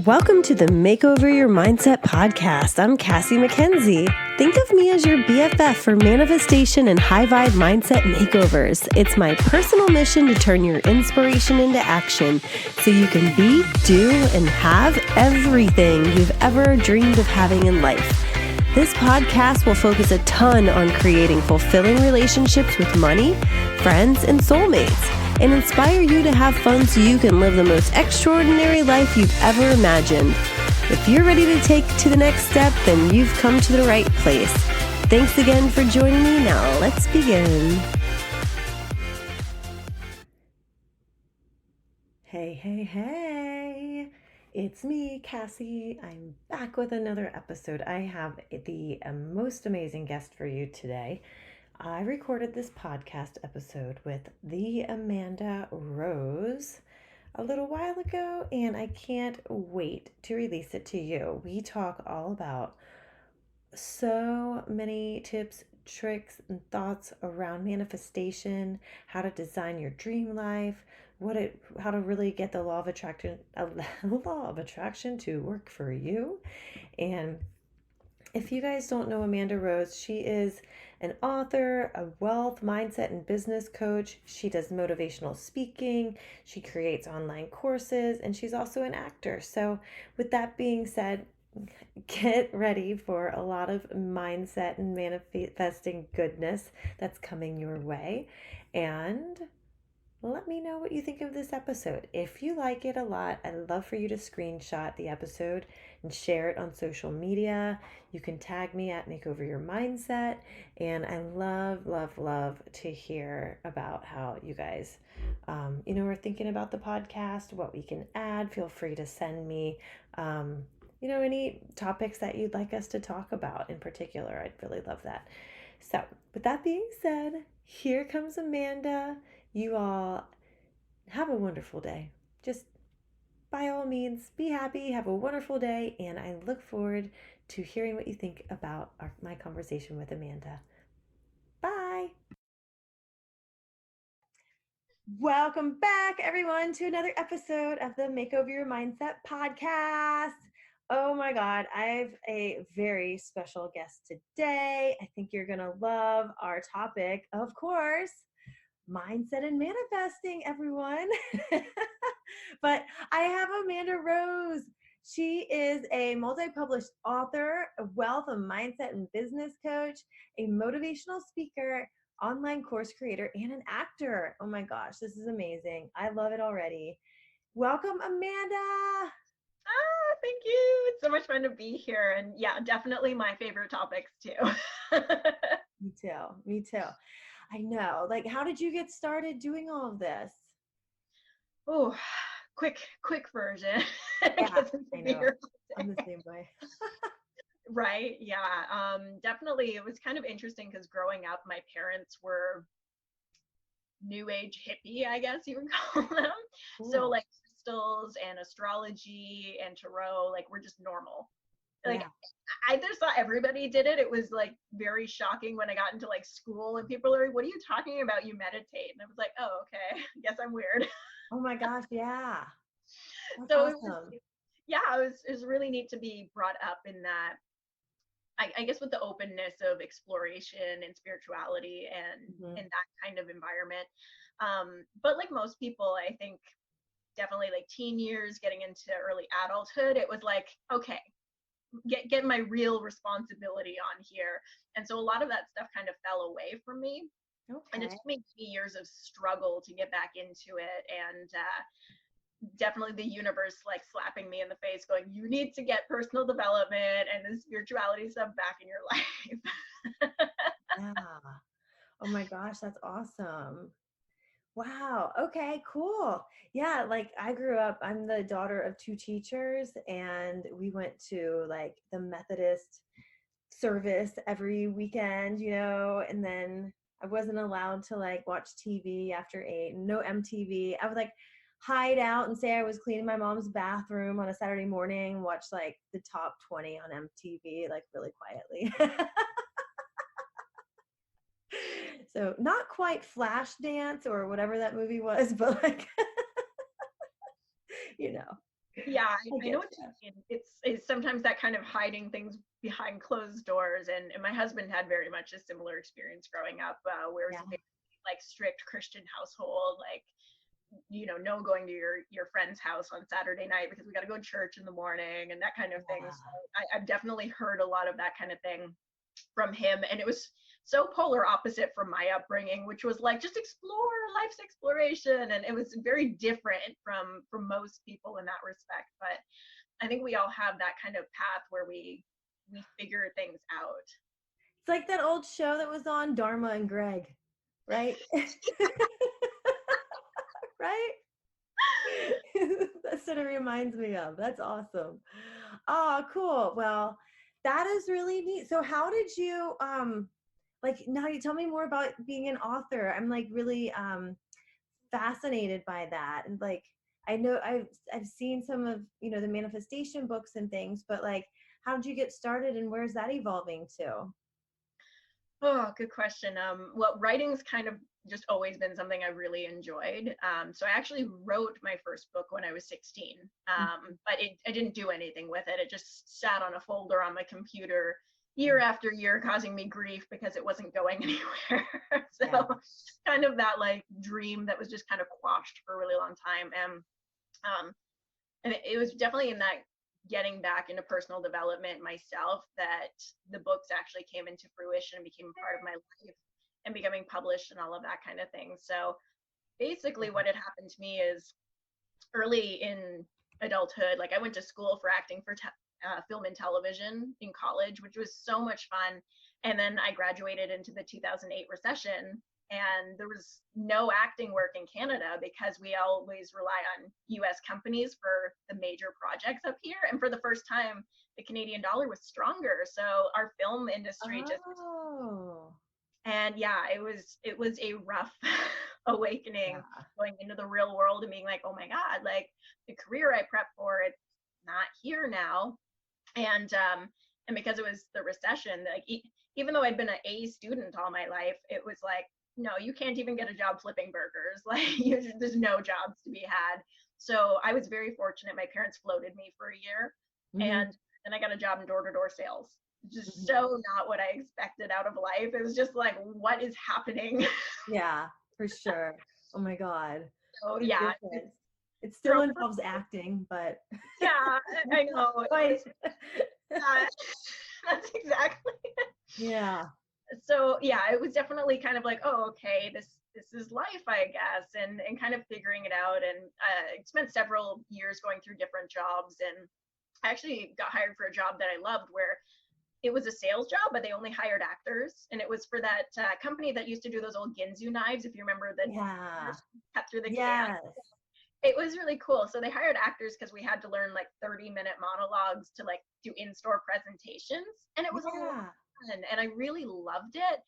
Welcome to the Makeover Your Mindset podcast. I'm Cassie McKenzie. Think of me as your BFF for manifestation and high vibe mindset makeovers. It's my personal mission to turn your inspiration into action so you can be, do, and have everything you've ever dreamed of having in life. This podcast will focus a ton on creating fulfilling relationships with money, friends, and soulmates, and inspire you to have fun so you can live the most extraordinary life you've ever imagined. If you're ready to take to the next step, then you've come to the right place. Thanks again for joining me. Now let's begin. Hey. It's me, Cassie. I'm back with another episode. I have the most amazing guest for you today. I recorded this podcast episode with the Amanda Rose a little while ago, and I can't wait to release it to you. We talk all about so many tips, tricks, and thoughts around manifestation, how to design your dream life, how to really get the law of attraction to work for you. And if you guys don't know Amanda Rose, she is an author, a wealth, mindset, and business coach. She does motivational speaking. She creates online courses, and she's also an actor. So with that being said, get ready for a lot of mindset and manifesting goodness that's coming your way. And let me know what you think of this episode. If you like it a lot, I'd love for you to screenshot the episode and share it on social media. You can tag me at Makeover Your Mindset. And I love to hear about how you guys, are thinking about the podcast, what we can add. Feel free to send me, any topics that you'd like us to talk about in particular. I'd really love that. So with that being said, here comes Amanda. You all have a wonderful day. Just by all means, be happy, have a wonderful day, and I look forward to hearing what you think about my conversation with Amanda. Bye. Welcome back, everyone, to another episode of the Makeover Your Mindset podcast. Oh my God, I have a very special guest today. I think you're going to love our topic, of course. Mindset and manifesting, everyone. But I have Amanda Rose. She is a multi-published author, a wealth of mindset and business coach, a motivational speaker, online course creator, and an actor. Oh my gosh, this is amazing. I love it already. Welcome, Amanda. Thank you. It's so much fun to be here. And yeah, definitely my favorite topics too. Me too. I know. Like, how did you get started doing all of this? Oh, quick version. Yeah, I know. I'm the same way. Right. Yeah. Definitely. It was kind of interesting because growing up, my parents were new age hippie, I guess you would call them. Cool. So like crystals and astrology and tarot, like we're just normal. Like, yeah. I just thought everybody did it. It was like very shocking when I got into like school and people are like, what are you talking about? You meditate. And I was like, oh, okay. I guess I'm weird. Oh my gosh. Yeah. That's so awesome. It was really neat to be brought up in that, I guess with the openness of exploration and spirituality and in that kind of environment. But like most people, I think definitely like teen years, getting into early adulthood, it was like, okay, get my real responsibility on here. And so a lot of that stuff kind of fell away from me. Okay. And it took me years of struggle to get back into it. And definitely the universe like slapping me in the face going, you need to get personal development and the spirituality stuff back in your life. Yeah. Oh my gosh, that's awesome. Wow. Okay, cool. Yeah, like I grew up, I'm the daughter of two teachers, and we went to like the Methodist service every weekend, and then I wasn't allowed to like watch TV after 8, no MTV. I would like hide out and say I was cleaning my mom's bathroom on a Saturday morning, watch like the top 20 on MTV, like really quietly. So not quite Flashdance or whatever that movie was, but like, Yeah, I I know get what you. you mean. It's sometimes that kind of hiding things behind closed doors, and my husband had very much a similar experience growing up, where it was Yeah. a very like strict Christian household, like no going to your friend's house on Saturday night because we got to go to church in the morning and that kind of thing. So Yeah. I've definitely heard a lot of that kind of thing from him, and it was so polar opposite from my upbringing, which was like just explore life's exploration, and it was very different from most people in that respect. But I think we all have that kind of path where we figure things out. It's like that old show that was on Dharma and Greg, right? Right? That's what it reminds me of. That's awesome. Oh, cool. Well, that is really neat. So how did you like now you tell me more about being an author. I'm like really fascinated by that. And like I know I've seen some of, the manifestation books and things, but like how did you get started and where's that evolving to? Oh, good question. Well, writing's kind of just always been something I've really enjoyed. So I actually wrote my first book when I was 16, but I didn't do anything with it. It just sat on a folder on my computer year after year, causing me grief because it wasn't going anywhere. So Yeah. kind of that like dream that was just kind of quashed for a really long time. Um, and it was definitely in that getting back into personal development myself that the books actually came into fruition and became a part of my life and becoming published and all of that kind of thing. So basically what had happened to me is early in adulthood, like I went to school for acting for film and television in college, which was so much fun. And then I graduated into the 2008 recession, and there was no acting work in Canada because we always rely on US companies for the major projects up here. And for the first time, the Canadian dollar was stronger. So our film industry just, Oh. and yeah, it was a rough awakening Yeah. going into the real world and being like, oh my God, like the career I prepped for, it's not here now. And because it was the recession, like even though I'd been an A student all my life, it was like, no, you can't even get a job flipping burgers. Like there's no jobs to be had. So I was very fortunate. My parents floated me for a year, Hmm. and then I got a job in door-to-door sales. Just Hmm. so not what I expected out of life. It was just like, what is happening? Yeah, for sure. Oh my God. So What a yeah, difference. It still for involves acting, but yeah, I know. It twice. was uh, that's exactly. Yeah. So yeah, it was definitely kind of like, oh, okay, this is life, I guess, and kind of figuring it out. And I spent several years going through different jobs, and I actually got hired for a job that I loved, where it was a sales job, but they only hired actors, and it was for that company that used to do those old Ginzu knives, if you remember, that Yeah. cut through the can. Yes. It was really cool. So they hired actors because we had to learn like 30-minute monologues to like do in-store presentations, and it was a lot Yeah. of fun, and I really loved it.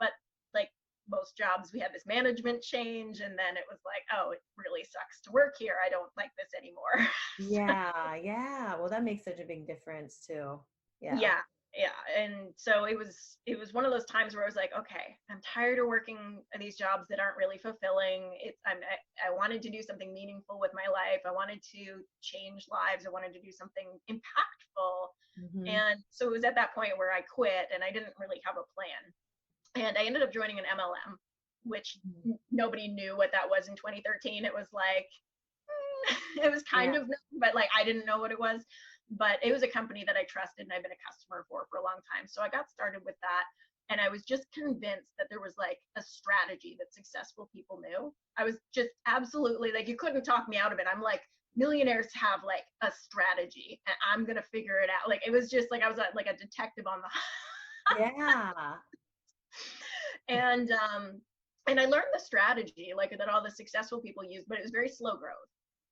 But like most jobs, we had this management change, and then it was like, oh, it really sucks to work here. I don't like this anymore. Yeah. Yeah. Well, that makes such a big difference too. Yeah. Yeah, yeah. And so it was one of those times where I was like, okay, I'm tired of working these jobs that aren't really fulfilling. I wanted to do something meaningful with my life. I wanted to change lives. I wanted to do something impactful. Hmm. And so it was at that point where I quit, and I didn't really have a plan. And I ended up joining an MLM, which nobody knew what that was in 2013. It was like it was Yeah. kind of, but like I didn't know what it was. But it was a company that I trusted and I've been a customer for a long time. So I got started with that. And I was just convinced that there was like a strategy that successful people knew. I was just absolutely like, you couldn't talk me out of it. I'm like, millionaires have like a strategy and I'm going to figure it out. Like, it was just like I was like a detective on the Yeah. and I learned the strategy like that all the successful people use, but it was very slow growth.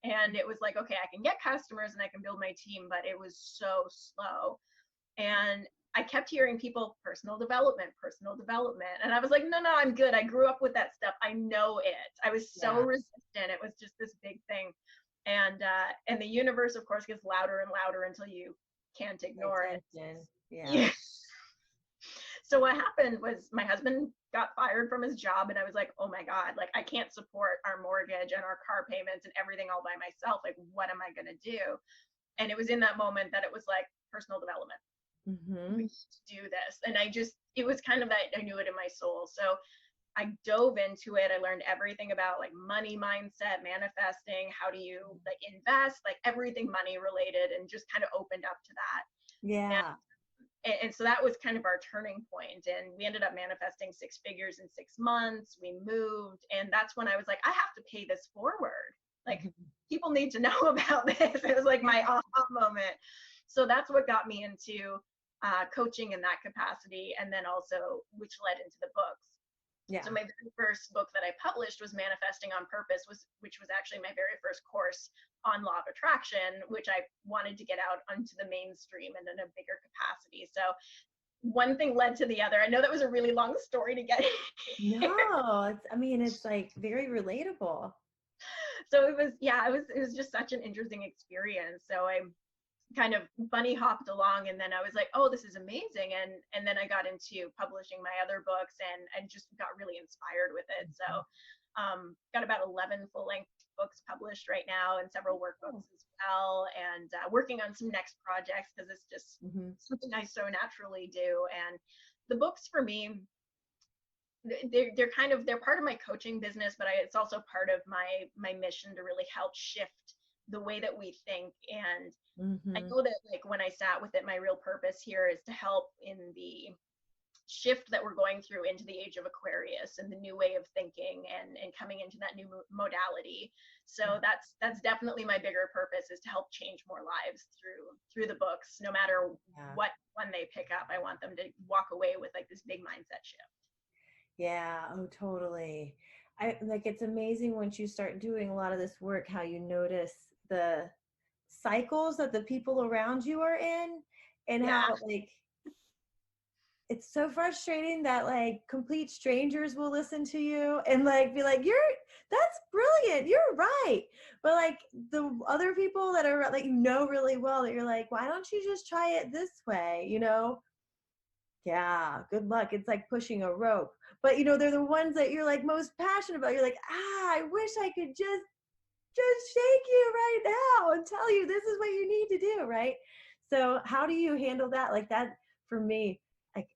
And it was like, okay, I can get customers and I can build my team, but it was so slow. And I kept hearing people personal development. And I was like, no, I'm good. I grew up with that stuff. I know it. I was so Yeah. resistant. It was just this big thing. And the universe, of course, gets louder and louder until you can't Pay ignore it. attention. Yeah. Yeah. So what happened was my husband got fired from his job, and I was like, oh my God, like I can't support our mortgage and our car payments and everything all by myself. Like, what am I going to do? And it was in that moment that it was like personal development. Mm-hmm. We need to do this. And it was kind of that I knew it in my soul. So I dove into it. I learned everything about like money mindset, manifesting, how do you like invest, like everything money related, and just kind of opened up to that. Yeah. And so that was kind of our turning point, and we ended up manifesting 6 figures in 6 months. We moved, and that's when I was like, I have to pay this forward, like people need to know about this. It was like my aha moment. So that's what got me into coaching in that capacity, and then also which led into the books. Yeah. So my very first book that I published was Manifesting on Purpose, which was actually my very first course on law of attraction, which I wanted to get out onto the mainstream and in a bigger capacity. So one thing led to the other. I know that was a really long story to get here. No, it's like very relatable. So it was just such an interesting experience. So I kind of bunny hopped along, and then I was like, oh, this is amazing. And then I got into publishing my other books and just got really inspired with it. So got about 11 full-length books published right now, and several workbooks as well, and working on some next projects because it's just something I so naturally do. And the books for me, they're part of my coaching business, but it's also part of my mission to really help shift the way that we think. And I know that like when I sat with it, my real purpose here is to help in the shift that we're going through into the age of Aquarius and the new way of thinking and coming into that new modality. So that's definitely my bigger purpose, is to help change more lives through the books. No matter what one they pick up, I want them to walk away with like this big mindset shift. Yeah, oh, totally. It's amazing once you start doing a lot of this work, how you notice the cycles that the people around you are in, and how like it's so frustrating that like complete strangers will listen to you and like be like, that's brilliant, you're right. But like the other people that are like, really well, that you're like, why don't you just try it this way, Yeah, good luck. It's like pushing a rope. But they're the ones that you're like most passionate about. You're like, I wish I could just shake you right now and tell you this is what you need to do, right? So how do you handle that? Like that for me, like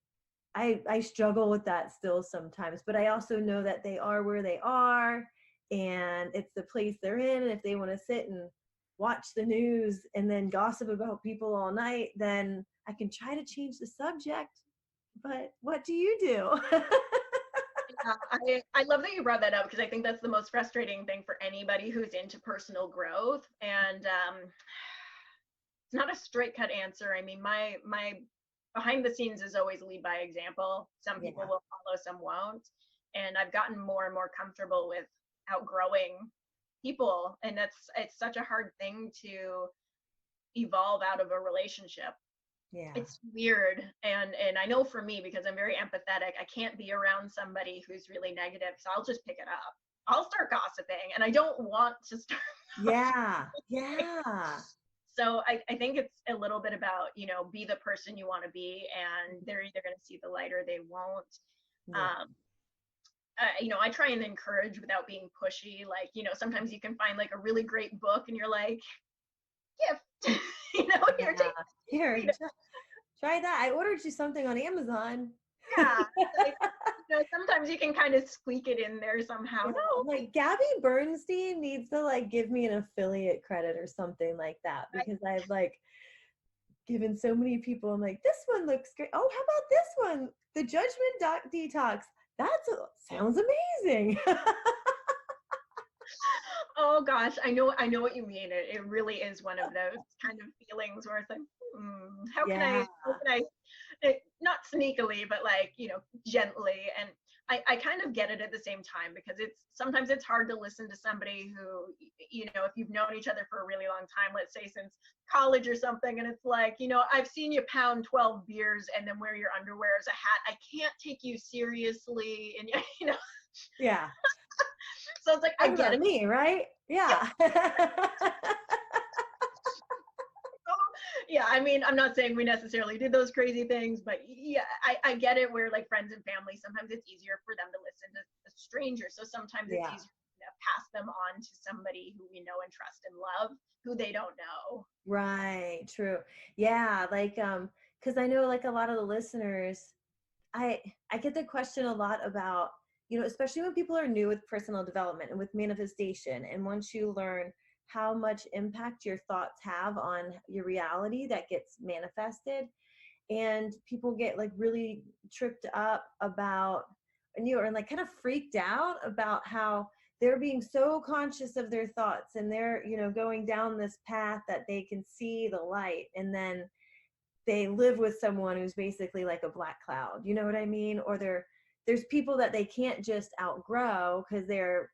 I struggle with that still sometimes, but I also know that they are where they are and it's the place they're in. And if they want to sit and watch the news and then gossip about people all night, then I can try to change the subject. But what do you do? I love that you brought that up, because I think that's the most frustrating thing for anybody who's into personal growth. And it's not a straight cut answer. I mean, my behind the scenes is always lead by example. Some people will follow, some won't. And I've gotten more and more comfortable with outgrowing people. And it's such a hard thing to evolve out of a relationship. Yeah. It's weird. And I know for me, because I'm very empathetic, I can't be around somebody who's really negative, so I'll just pick it up. I'll start gossiping, and I don't want to start. Yeah. So I think it's a little bit about, be the person you want to be, and they're either going to see the light or they won't. I try and encourage without being pushy. Like, sometimes you can find like a really great book and you're like, gift, here, try that. I ordered you something on Amazon. Yeah. Sometimes you can kind of squeak it in there somehow. No. Like Gabby Bernstein needs to like give me an affiliate credit or something like that, because I've like given so many people, I'm like, this one looks great. Oh, how about this one? The Judgment Detox. Sounds amazing. Oh gosh, I know what you mean. It really is one of those kind of feelings where it's like, how can I not sneakily, but like, gently. And I kind of get it at the same time, because sometimes it's hard to listen to somebody who, if you've known each other for a really long time, let's say since college or something, and it's like, I've seen you pound 12 beers and then wear your underwear as a hat. I can't take you seriously. And Yeah. So it's like, I get it. Me, right? Yeah. Yeah, I mean, I'm not saying we necessarily did those crazy things, but yeah, I get it where like friends and family, sometimes it's easier for them to listen to a stranger. So sometimes it's Yeah. easier to pass them on to somebody who we know and trust and love, who they don't know. Right. True. Yeah. Like, because I know like a lot of the listeners, I get the question a lot about, especially when people are new with personal development and with manifestation. And once you learn how much impact your thoughts have on your reality that gets manifested, and people get like really tripped up about, and like kind of freaked out about how they're being so conscious of their thoughts, and they're, going down this path that they can see the light, and then they live with someone who's basically like a black cloud, you know what I mean? Or there's people that they can't just outgrow because they're,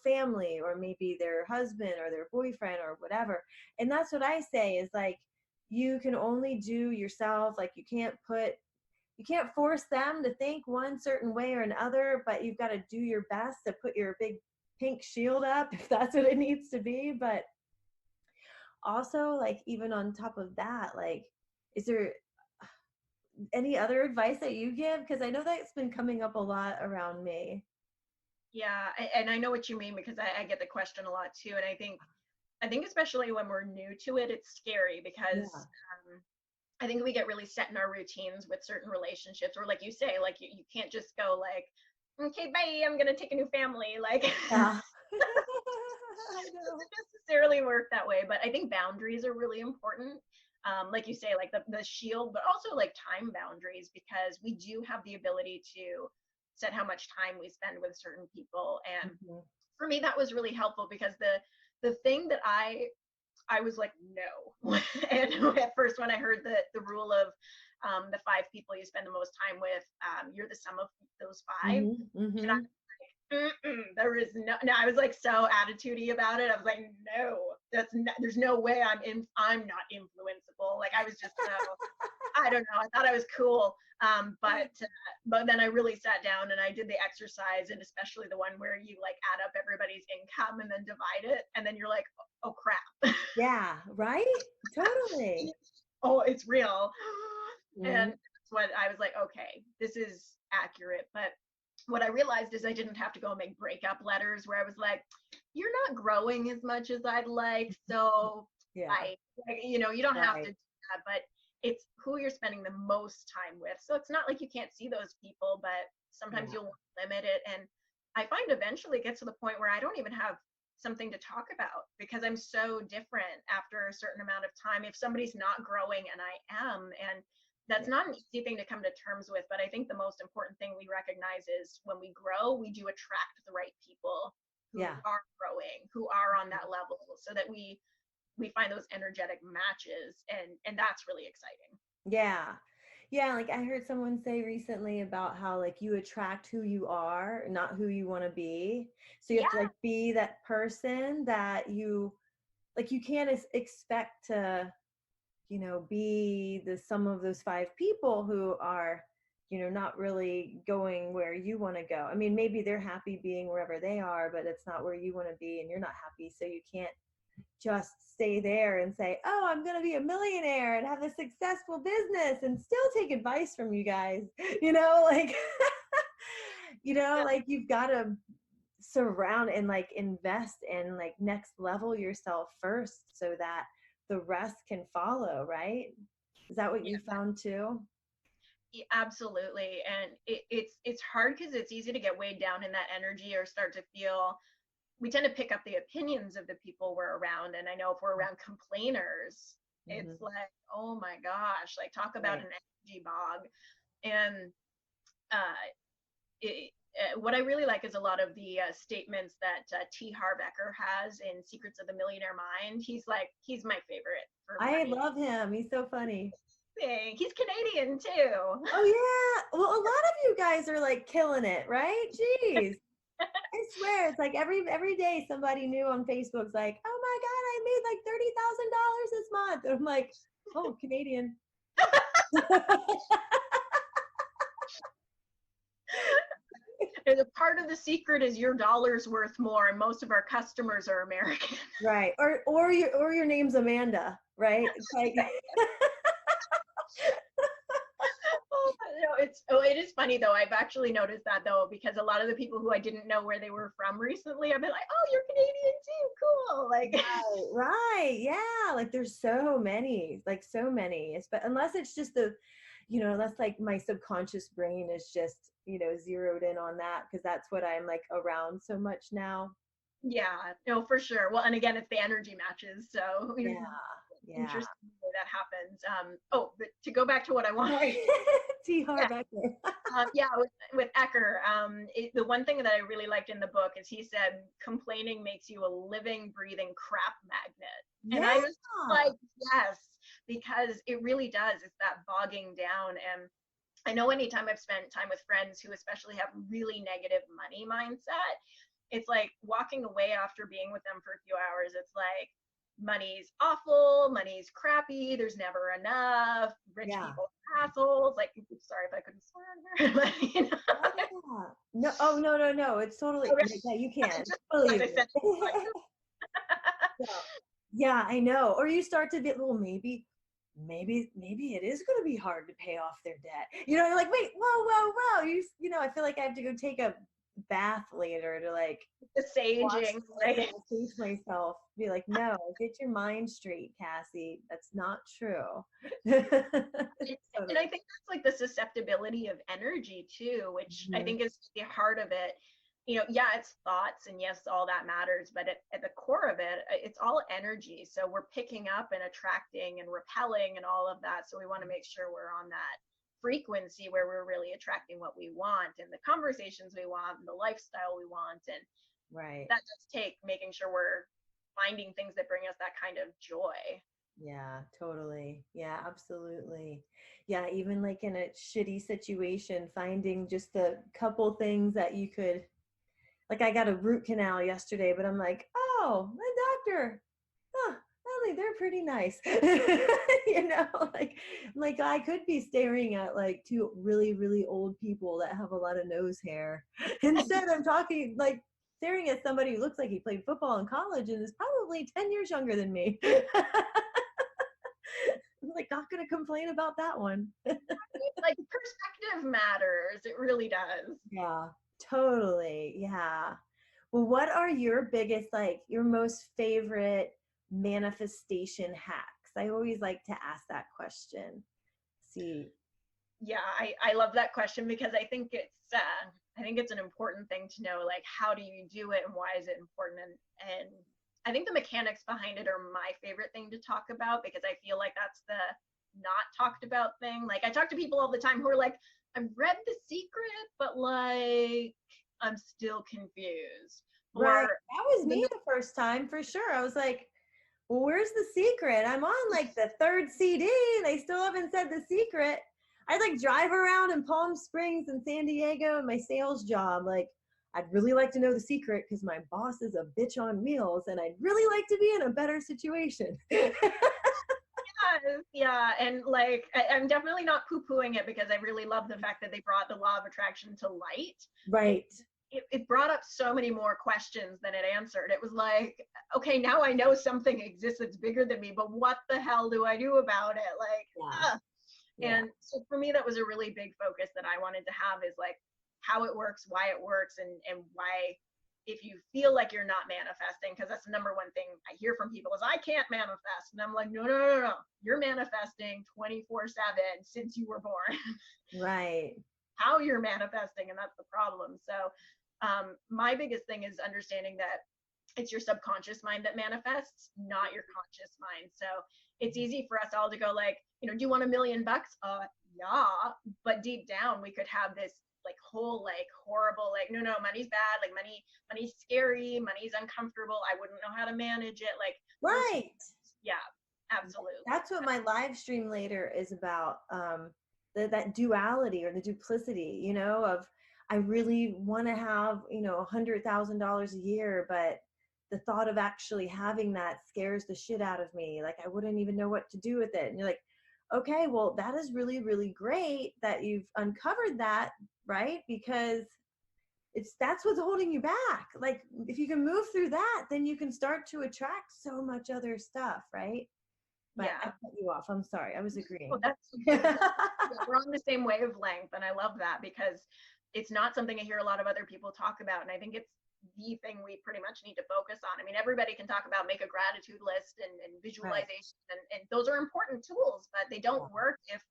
family, or maybe their husband or their boyfriend or whatever. And that's what I say is like, you can only do yourself. Like, you can't force them to think one certain way or another, but you've got to do your best to put your big pink shield up if that's what it needs to be. But also, like, even on top of that, like, is there any other advice that you give? Because I know that's been coming up a lot around me. Yeah, and I know what you mean because I get the question a lot too. And I think especially when we're new to it, it's scary because Yeah. I think we get really set in our routines with certain relationships, or like you say, like you can't just go like, okay, bye, I'm gonna take a new family. Like Yeah. it doesn't necessarily work that way. But I think boundaries are really important. Like you say, like the shield, but also like time boundaries, because we do have the ability to set how much time we spend with certain people. And Mhm. for me, that was really helpful because the thing that I was like, no. And at first, when I heard the rule of the 5 people you spend the most time with, you're the sum of those 5. Mhm. And I Mhm. there is no, I was like so attitudey about it. I was like, no, there's no way I'm not influenceable. Like I was just so, I don't know. I thought I was cool. But then I really sat down and I did the exercise, and especially the one where you like add up everybody's income and then divide it. And then you're like, oh crap. Yeah. Right. Totally. Oh, it's real. And Mhm. that's what I was like, okay, this is accurate. But what I realized is I didn't have to go and make breakup letters where I was like, you're not growing as much as I'd like. So Yeah. I, like, you don't have to Right. do that, but it's who you're spending the most time with. So it's not like you can't see those people, but sometimes Yeah. you'll limit it. And I find eventually it gets to the point where I don't even have something to talk about because I'm so different after a certain amount of time. If somebody's not growing and I am, and that's Yeah. not an easy thing to come to terms with, but I think the most important thing we recognize is when we grow, we do attract the right people who Yeah. are growing, who are on that level, so that we find those energetic matches, and that's really exciting. Yeah. Yeah, like I heard someone say recently about how like you attract who you are, not who you want to be. So you have to Yeah, like be that person that you can't expect to, be the sum of those 5 people who are, not really going where you want to go. I mean, maybe they're happy being wherever they are, but it's not where you want to be, and you're not happy. So you can't just stay there and say, oh, I'm going to be a millionaire and have a successful business and still take advice from you guys, like, yeah, like you've got to surround and like invest and like next level yourself first so that the rest can follow, right? Is that what you yeah, found too? yeah, absolutely. And it's hard because it's easy to get weighed down in that energy or start to feel, we tend to pick up the opinions of the people we're around. And I know if we're around complainers, it's Mm-hmm. like, oh my gosh, like talk about Right. an energy bog. And uh, what I really like is a lot of the statements that T. Harv Eker has in Secrets of the Millionaire Mind. He's my favorite for I money. love him. He's so funny. He's Canadian too. Oh yeah. Well, a lot of you guys are like killing it, right? Jeez. I swear, it's like every day somebody new on Facebook's like, "Oh my God, I made like $30,000 this month." And I'm like, "Oh, Canadian." And a part of the secret is your dollar's worth more, and most of our customers are American. Right. Or your name's Amanda, right? It's like it is funny though. I've actually noticed that though, because a lot of the people who I didn't know where they were from recently, I've been like, oh, you're Canadian too, cool. Like, right, yeah. Like there's so many, like so many. But unless it's just unless like my subconscious brain is just zeroed in on that because that's what I'm like around so much now. yeah, no, for sure. Well, and again, it's the energy matches, so Yeah, yeah. interesting way that happens. Oh, but to go back to what I wanted. T.R. Yeah, Becker. yeah, with Ecker, the one thing that I really liked in the book is he said complaining makes you a living, breathing crap magnet, and Yeah. I was like, yes, because it really does. It's that bogging down, and I know anytime I've spent time with friends who especially have really negative money mindset, it's like walking away after being with them for a few hours. It's like money's awful, money's crappy, there's never enough, rich Yeah. people are assholes. Like, sorry if I couldn't swear on here. But, you know, Yeah. No, oh no. It's totally okay. yeah, you can. Just Believe I me. said, Yeah. Yeah, I know. Or you start to get, well, maybe it is going to be hard to pay off their debt. You're like, wait, whoa. I feel like I have to go take a bath later to like the saging, right? sage myself. Be like, no, get your mind straight, Cassie. That's not true. And I think that's like the susceptibility of energy too, which I think is the heart of it. Yeah, it's thoughts and yes, all that matters, but at the core of it, it's all energy. So we're picking up and attracting and repelling and all of that. So we want to make sure we're on that frequency where we're really attracting what we want and the conversations we want and the lifestyle we want. And right. that does take making sure we're finding things that bring us that kind of joy. Yeah, totally. Yeah, absolutely. Yeah, even like in a shitty situation, finding just the couple things that you could, like I got a root canal yesterday, but I'm like, oh, my doctor, huh, Ellie, they're pretty nice. like I could be staring at like two really, really old people that have a lot of nose hair. Instead, I'm talking like staring at somebody who looks like he played football in college and is probably 10 years younger than me. I'm like not gonna complain about that one. Like perspective matters. It really does. Yeah, totally. Yeah. Well, what are your biggest, like your most favorite manifestation hacks? I always like to ask that question. See. Yeah, I love that question because I think it's an important thing to know, like, how do you do it and why is it important? And I think the mechanics behind it are my favorite thing to talk about because I feel like that's the not talked about thing. Like I talk to people all the time who are like, I've read The Secret, but like I'm still confused. Right. Or That was me the first time for sure. I was like, well, where's The Secret? I'm on like the third CD and they still haven't said The Secret. I like drive around in Palm Springs and San Diego in my sales job. Like, I'd really like to know The Secret because my boss is a bitch on wheels and I'd really like to be in a better situation. yeah, and like I'm definitely not poo-pooing it because I really love the fact that they brought the law of attraction to light. Right. It brought up so many more questions than it answered. It was like, okay, now I know something exists that's bigger than me, but what the hell do I do about it? Like, yeah. And so for me, that was a really big focus that I wanted to have is like how it works, why it works, and why if you feel like you're not manifesting, because that's the number one thing I hear from people is I can't manifest. And I'm like, no. You're manifesting 24/7 since you were born. Right. How you're manifesting, and that's the problem. So my biggest thing is understanding that it's your subconscious mind that manifests, not your conscious mind. So it's easy for us all to go like, do you want $1 million? Yeah. But deep down, we could have this like whole like horrible like no money's bad, like money's scary, money's uncomfortable, I wouldn't know how to manage it, like right. Yeah, absolutely. That's what my live stream later is about, that duality or the duplicity, of I really want to have $100,000 a year, but the thought of actually having that scares the shit out of me. Like I wouldn't even know what to do with it. And you're like, okay, well, that is really, really great that you've uncovered that, right? Because that's what's holding you back. Like if you can move through that, then you can start to attract so much other stuff, right? But Yeah. I cut you off. I'm sorry. I was Well, agreeing. that's yeah, we're on the same wavelength, and I love that because it's not something I hear a lot of other people talk about, and I think it's the thing we pretty much need to focus on. I mean, everybody can talk about make a gratitude list and Right. visualization, and those are important tools, but they don't work if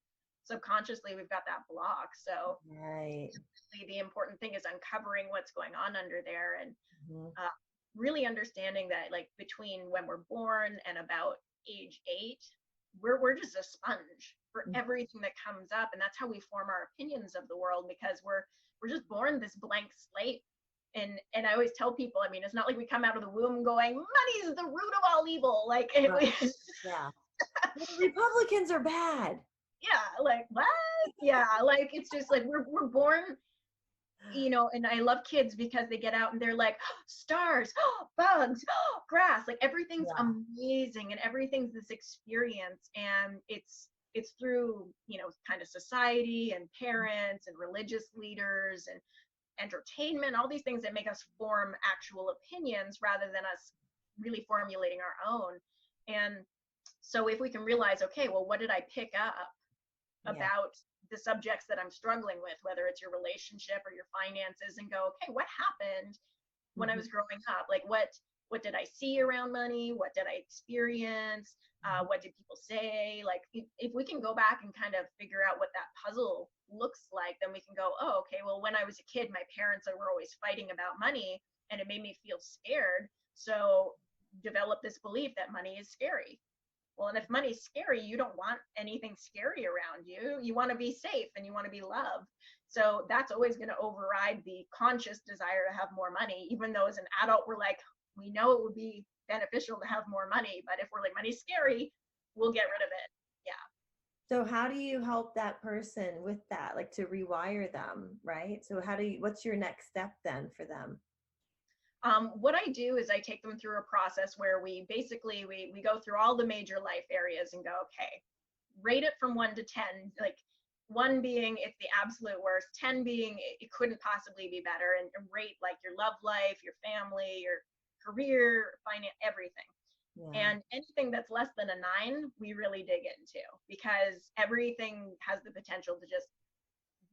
subconsciously we've got that block. So Right. really the important thing is uncovering what's going on under there, and Mhm. uh, really understanding that like between when we're born and about age 8, we're just a sponge for everything that comes up, and that's how we form our opinions of the world, because we're just born this blank slate. And I always tell people, I mean, it's not like we come out of the womb going money is the root of all evil, like Right. Yeah. Well, the Republicans are bad. yeah, like what, yeah, like it's just like we're born, you know. And I love kids because they get out and they're like, oh, stars, oh, bugs, oh, grass, like everything's Yeah. amazing and everything's this experience. And it's through, you know, kind of society and parents and religious leaders and entertainment, all these things that make us form actual opinions rather than us really formulating our own. And so if we can realize, okay, well, what did I pick up Yeah. about the subjects that I'm struggling with, whether it's your relationship or your finances, and go, okay, what happened when I Mhm. was growing up? Like what did I see around money? What did I experience? Mhm. What did people say? Like if we can go back and kind of figure out what that puzzle looks like, then we can go, oh, okay, well, when I was a kid, my parents were always fighting about money and it made me feel scared. So develop this belief that money is scary. Well, and if money's scary, you don't want anything scary around you. You want to be safe and you want to be loved. So that's always going to override the conscious desire to have more money, even though as an adult, we're like, we know it would be beneficial to have more money. But if we're like, money's scary, we'll get rid of it. Yeah. So how do you help that person with that, like to rewire them, right? So what's your next step then for them? What I do is I take them through a process where we basically we go through all the major life areas and go, okay, rate it from 1 to 10, like 1 being it's the absolute worst, 10 being it couldn't possibly be better, and rate like your love life, your family, your career, finance, everything. Yeah. And anything that's less than a 9, we really dig into, because everything has the potential to just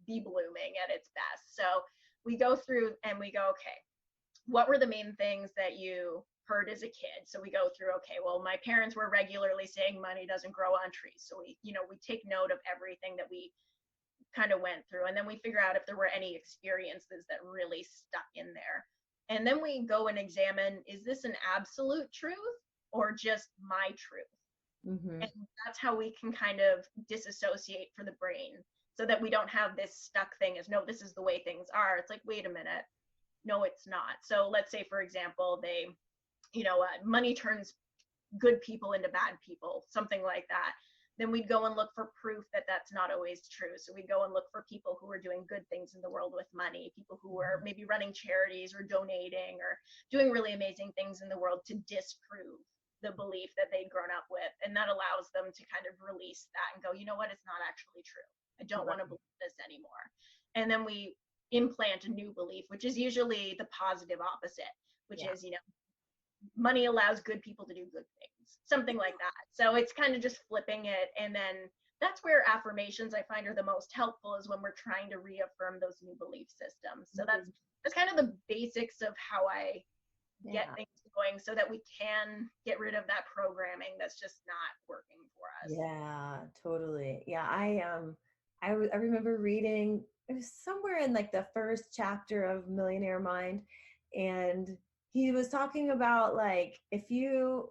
be blooming at its best. So we go through and we go, okay, what were the main things that you heard as a kid? So we go through, okay, well, my parents were regularly saying money doesn't grow on trees. So we, you know, we take note of everything that we kind of went through. And then we figure out if there were any experiences that really stuck in there. And then we go and examine, is this an absolute truth or just my truth? Mm-hmm. And that's how we can kind of disassociate for the brain, so that we don't have this stuck thing as, no, this is the way things are. It's like, wait a minute, no, it's not. So let's say, for example, they, you know, money turns good people into bad people, something like that. Then we'd go and look for proof that that's not always true. So we'd go and look for people who are doing good things in the world with money, people who are maybe running charities or donating or doing really amazing things in the world, to disprove the belief that they'd grown up with. And that allows them to kind of release that and go, you know what, it's not actually true. I don't want to Right. believe this anymore. And then we implant a new belief, which is usually the positive opposite, which Yeah. is, you know, money allows good people to do good things, something like that. So it's kind of just flipping it. And then that's where affirmations I find are the most helpful, is when we're trying to reaffirm those new belief systems. So that's kind of the basics of how I get Yeah. things going, so that we can get rid of that programming that's just not working for us. Yeah, totally. Yeah, I remember reading, it was somewhere in like the first chapter of Millionaire Mind, and he was talking about like if you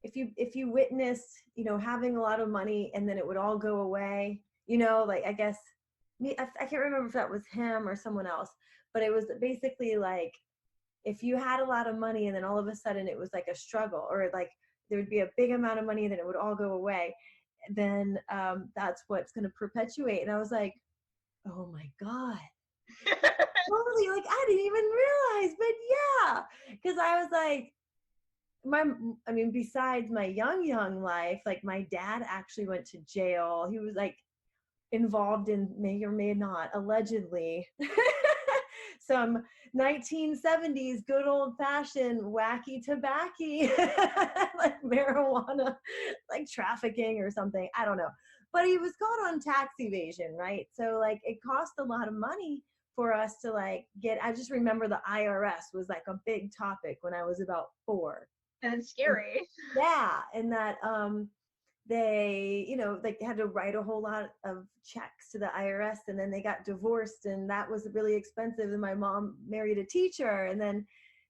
witnessed, having a lot of money and then it would all go away, like I guess I can't remember if that was him or someone else, but it was basically like if you had a lot of money and then all of a sudden it was like a struggle, or like there would be a big amount of money and then it would all go away, then that's what's going to perpetuate. And I was like, oh my God, totally. Like I didn't even realize, but yeah, because I was like, I mean, besides my young life, like my dad actually went to jail. He was like involved in, may or may not, allegedly, some 1970s good old fashioned wacky tobacco, like marijuana, like trafficking or something. I don't know. But he was caught on tax evasion, right? So like it cost a lot of money for us to like get. I just remember the IRS was like a big topic when I was about 4. And it's scary. Yeah, and that they, like had to write a whole lot of checks to the IRS, and then they got divorced, and that was really expensive. And my mom married a teacher, and then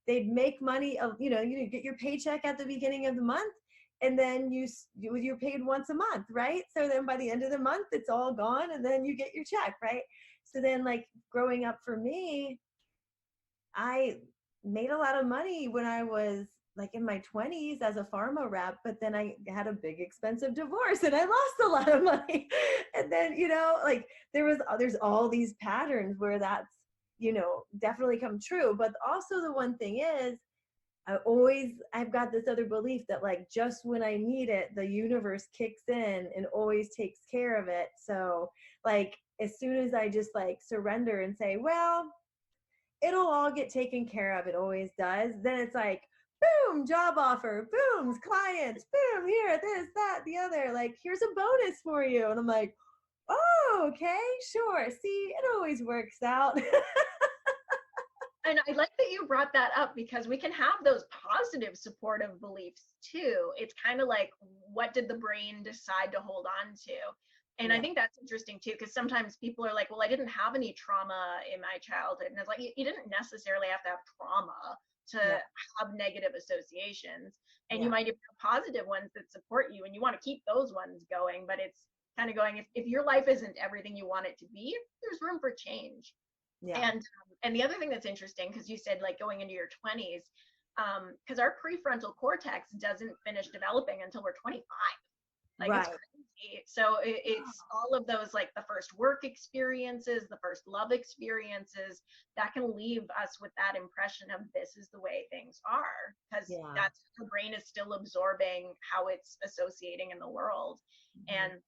they'd make money of, you get your paycheck at the beginning of the month, and then you're paid once a month, right? So then by the end of the month, it's all gone, and then you get your check, right? So then, like growing up for me, I made a lot of money when I was like in my 20s as a pharma rep, but then I had a big expensive divorce and I lost a lot of money. And then, like there's all these patterns where that's, definitely come true. But also the one thing is, I've got this other belief that like just when I need it, the universe kicks in and always takes care of it. So like as soon as I just like surrender and say, well, it'll all get taken care of. It always does. Then it's like, boom, job offer, boom, clients, boom, here, this, that, the other. Like, here's a bonus for you. And I'm like, oh, okay, sure. See, it always works out. And I like that you brought that up, because we can have those positive supportive beliefs too. It's kind of like, what did the brain decide to hold on to? And yeah. I think that's interesting too, because sometimes people are like, well, I didn't have any trauma in my childhood. And it's like, you didn't necessarily have to have trauma to have negative associations. And you might have positive ones that support you, and you want to keep those ones going. But it's kind of going, if your life isn't everything you want it to be, there's room for change. Yeah. And the other thing that's interesting, because you said like going into your 20s, because our prefrontal cortex doesn't finish developing until we're 25. Like right. It's crazy. So it's all of those, like the first work experiences, the first love experiences, that can leave us with that impression of this is the way things are, because that's the brain is still absorbing how it's associating in the world. Mm-hmm. And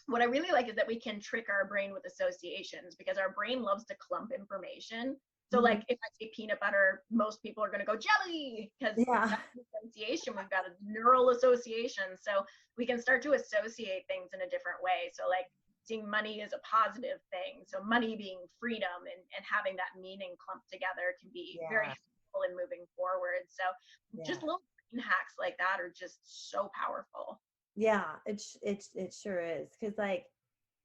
what I really like is that we can trick our brain with associations, because our brain loves to clump information. So mm-hmm. like if I say peanut butter, most people are going to go jelly, because that's an association. We've got a neural association. So we can start to associate things in a different way. So like seeing money as a positive thing. So money being freedom, and having that meaning clumped together can be very helpful in moving forward. So just little brain hacks like that are just so powerful. Yeah, it sure is. Because like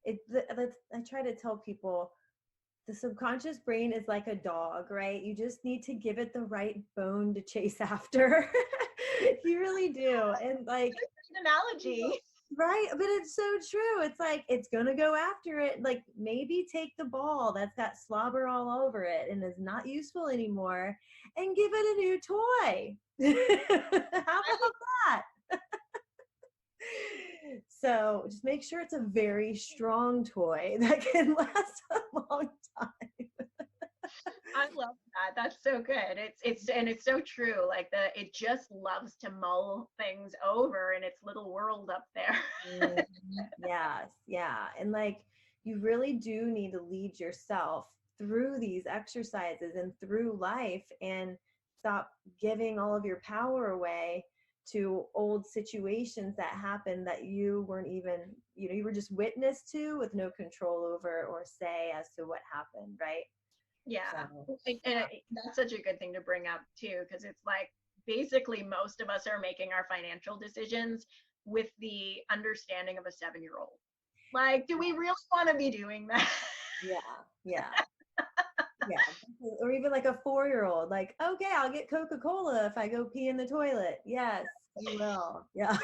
I try to tell people, the subconscious brain is like a dog, right? You just need to give it the right bone to chase after. You really do. And like an analogy, right? But it's so true. It's like it's gonna go after it. Like maybe take the ball that's got slobber all over it and is not useful anymore, and give it a new toy. How about that? So just make sure it's a very strong toy that can last a long time. I love that. That's so good. It's so true. Like it just loves to mull things over in its little world up there. Yes. Yeah. And like you really do need to lead yourself through these exercises and through life, and stop giving all of your power away to old situations that happened that you weren't even, you were just witness to with no control over or say as to what happened, right? Yeah. So, and that's such a good thing to bring up too, because it's like basically most of us are making our financial decisions with the understanding of a 7-year-old. Like, do we really want to be doing that? Yeah. Yeah, or even like a 4-year-old, like, okay, I'll get Coca-Cola if I go pee in the toilet. Yes, you will. Yeah.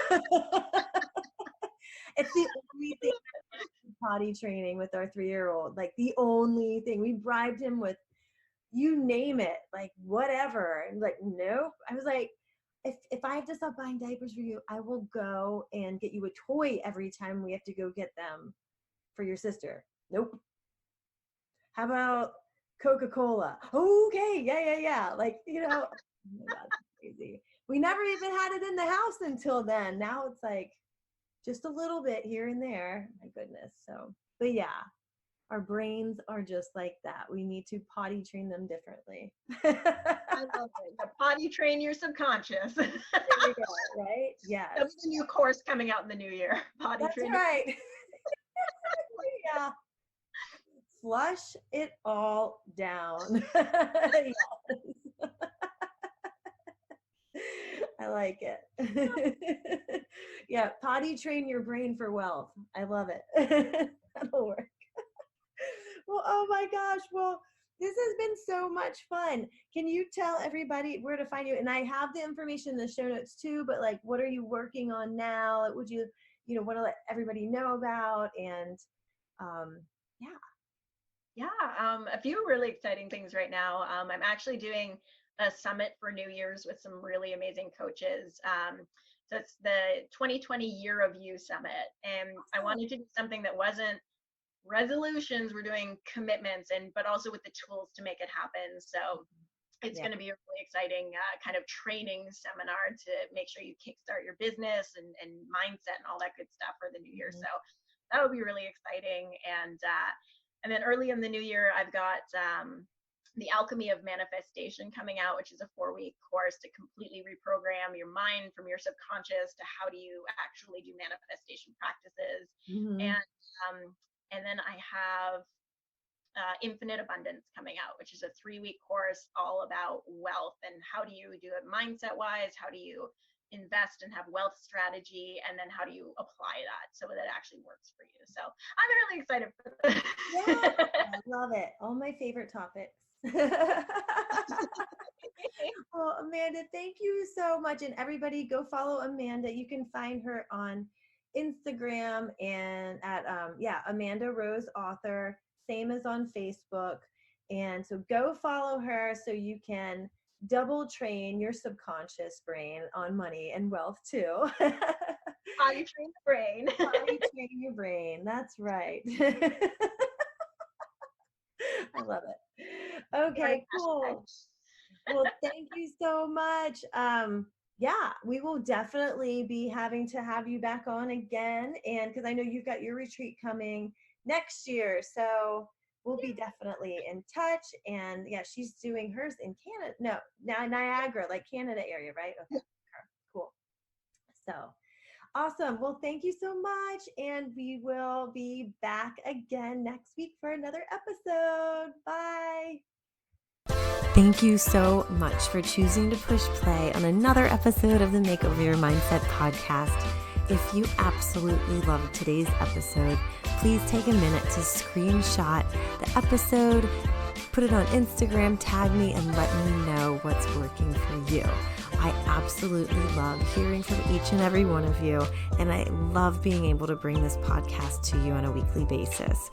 It's the only thing, potty training with our 3-year-old, like the only thing. We bribed him with, you name it, like whatever. And like, nope. I was like, if I have to stop buying diapers for you, I will go and get you a toy every time we have to go get them for your sister. Nope. How about Coca-Cola? Okay, yeah. Like, oh my God, that's crazy. We never even had it in the house until then. Now it's like just a little bit here and there. My goodness. So, but yeah, Our brains are just like that. We need to potty train them differently. I love it. Yeah, potty train your subconscious. There you go, right? Yes. That'll be the new course coming out in the new year. Potty That's train. right. Yeah. Flush it all down. Yes. I like it. Yeah, potty train your brain for wealth. I love it. That'll work. Well, oh my gosh. Well, this has been so much fun. Can you tell everybody where to find you? And I have the information in the show notes too, but like, what are you working on now? Would you, want to let everybody know about? And yeah. Yeah, a few really exciting things right now. I'm actually doing a summit for New Year's with some really amazing coaches. So it's the 2020 Year of You Summit. And I wanted to do something that wasn't resolutions, we're doing commitments, but also with the tools to make it happen. So it's going to be a really exciting kind of training seminar to make sure you kickstart your business and mindset and all that good stuff for the new year. So that would be really exciting. And then early in the new year, I've got the Alchemy of Manifestation coming out, which is a 4-week course to completely reprogram your mind from your subconscious to how do you actually do manifestation practices. And then I have Infinite Abundance coming out, which is a 3-week course all about wealth and how do you do it mindset wise, how do you invest and have wealth strategy, and then how do you apply that so that it actually works for you. So I'm really excited for this. Yeah, I love it. All my favorite topics. Well, Amanda, thank you so much. And everybody go follow Amanda. You can find her on Instagram and at Amanda Rose Author, same as on Facebook. And so go follow her so you can double train your subconscious brain on money and wealth too. Potty train the brain. Potty train your brain. That's right. I love it. Okay, cool. Well, thank you so much. Yeah, we will definitely be having to have you back on again. And because I know you've got your retreat coming next year. So we'll be definitely in touch. And yeah, she's doing hers in Canada. No, now Niagara, like Canada area, right? Okay, cool. So awesome. Well, thank you so much. And we will be back again next week for another episode. Bye. Thank you so much for choosing to push play on another episode of the Makeover Your Mindset podcast. If you absolutely loved today's episode, please take a minute to screenshot the episode, put it on Instagram, tag me, and let me know what's working for you. I absolutely love hearing from each and every one of you, and I love being able to bring this podcast to you on a weekly basis.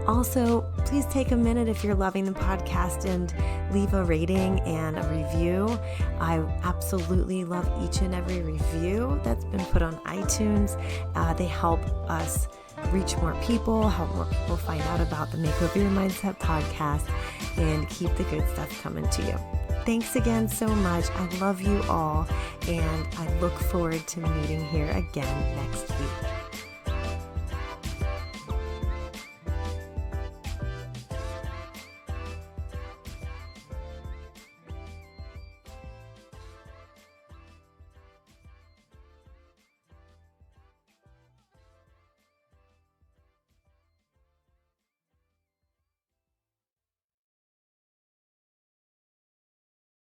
Also, please take a minute if you're loving the podcast and leave a rating and a review. I absolutely love each and every review that's been put on iTunes. They help us reach more people, help more people find out about the Makeover Your Mindset podcast, and keep the good stuff coming to you. Thanks again so much. I love you all, and I look forward to meeting here again next week.